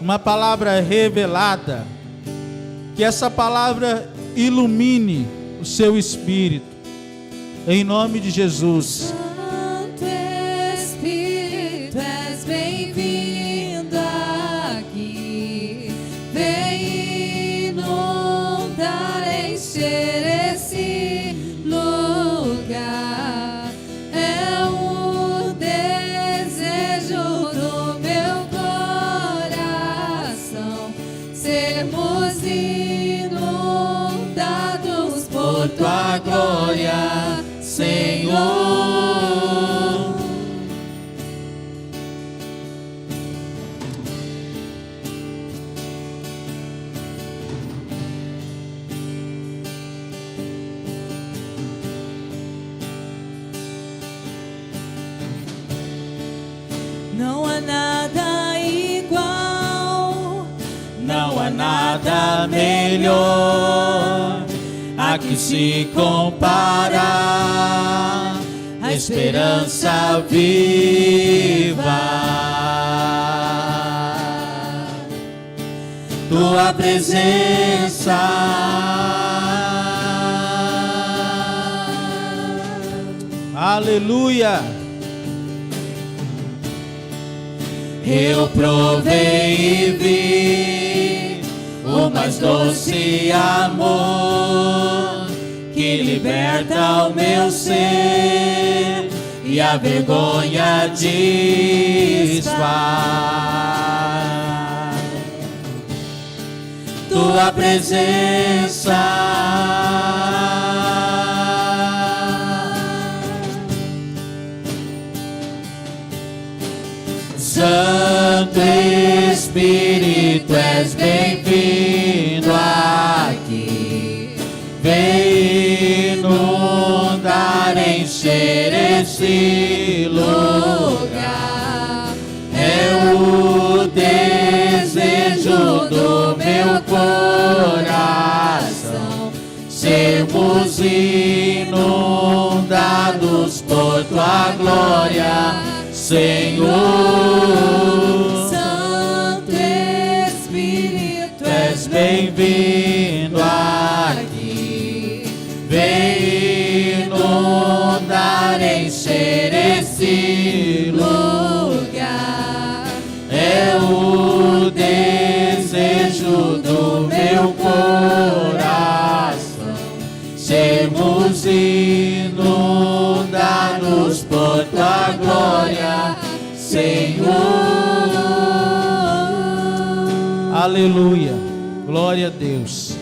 S2: uma palavra revelada, que essa palavra ilumine o seu espírito, em nome de Jesus.
S1: Santo Espírito, és bem-vindo aqui, vem inundar, encher esse lugar, é o desejo do meu coração, ser
S2: nada melhor a que se compara a esperança viva. Tua presença, aleluia. Eu provei e vi o mais doce amor que liberta o meu ser e a vergonha desfaz. Tua presença, Santo Espírito, és bem-vindo aqui. Vem inundar, encher esse lugar. É o desejo do meu coração sermos inundados por tua glória, Senhor.
S1: Santo Espírito,
S2: És bem-vindo aqui. Vem inundar, encher esse lugar. É o desejo do meu coração sermos inundados por tua glória, Senhor. Aleluia, glória a Deus.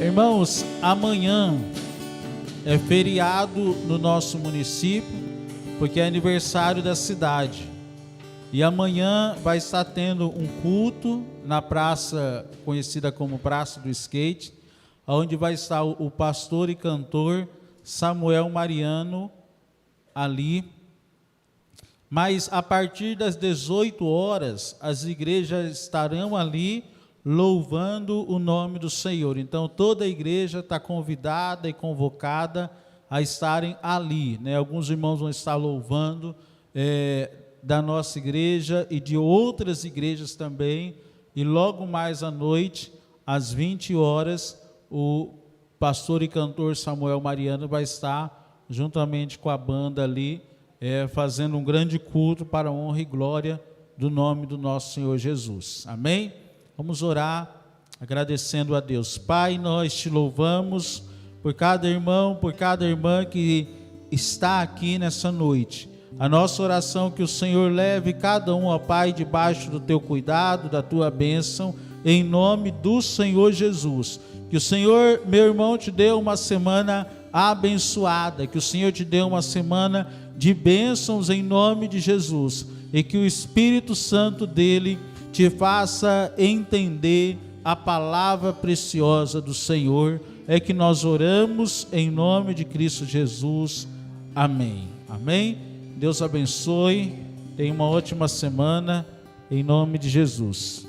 S2: Irmãos, amanhã é feriado no nosso município, porque é aniversário da cidade. E amanhã vai estar tendo um culto na praça conhecida como Praça do Skate, onde vai estar o pastor e cantor Samuel Mariano ali. Mas a partir das 18 horas, as igrejas estarão ali louvando o nome do Senhor. Então toda a igreja está convidada e convocada a estarem ali, né? Alguns irmãos vão estar louvando da nossa igreja e de outras igrejas também. E logo mais à noite, às 20 horas, o pastor e cantor Samuel Mariano vai estar juntamente com a banda ali, fazendo um grande culto para a honra e glória do nome do nosso Senhor Jesus. Amém? Vamos orar agradecendo a Deus. Pai, nós te louvamos por cada irmão, por cada irmã que está aqui nessa noite. A nossa oração é que o Senhor leve cada um, ó Pai, debaixo do teu cuidado, da tua bênção, em nome do Senhor Jesus. Que o Senhor, meu irmão, te dê uma semana abençoada, que o Senhor te dê uma semana de bênçãos em nome de Jesus, e que o Espírito Santo dele te faça entender a palavra preciosa do Senhor. É que nós oramos em nome de Cristo Jesus. Amém. Amém. Deus abençoe. Tenha uma ótima semana em nome de Jesus.